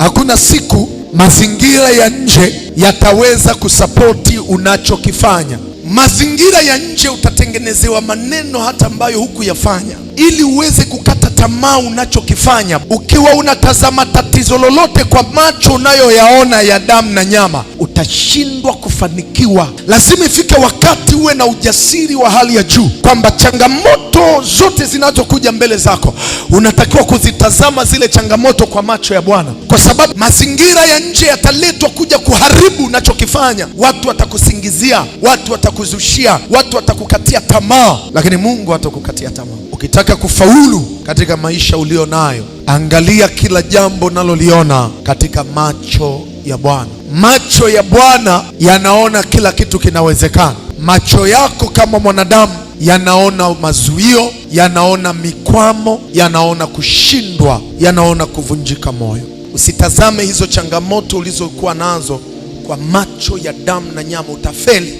Hakuna siku mazingira ya nje yataweza kusapoti unachokifanya. Mazingira ya nje utatengenezewa maneno hata ambayo hukuyafanya, ili uweze kukata tamaa unachokifanya. Ukiwa unatazama tatizo lolote kwa macho unayoyaona ya damu na nyama, utashindwa kufanikiwa. Lazima ifike wakati uwe na ujasiri wa hali ya juu kwamba changamoto zote zinazokuja mbele zako unatakiwa kuzitazama zile changamoto kwa macho ya Bwana, kwa sababu mazingira ya nje yataletwa kuja kuharibu unachokifanya. Watu watakusingizia, watu watakuzushia, watu watakukatia tamaa, lakini Mungu hatakukatia tamaa. Ukitaka kufaulu katika maisha ulio nayo, angalia kila jambo naloliona katika macho ya Bwana. Macho ya Bwana yanaona kila kitu kinawezekana. Macho yako kama mwanadamu yanaona mazuio, yanaona mikwamo, yanaona kushindwa, yanaona kuvunjika moyo. Usitazame hizo changamoto ulizokuwa nazo kwa macho ya damu na nyama, utafeli.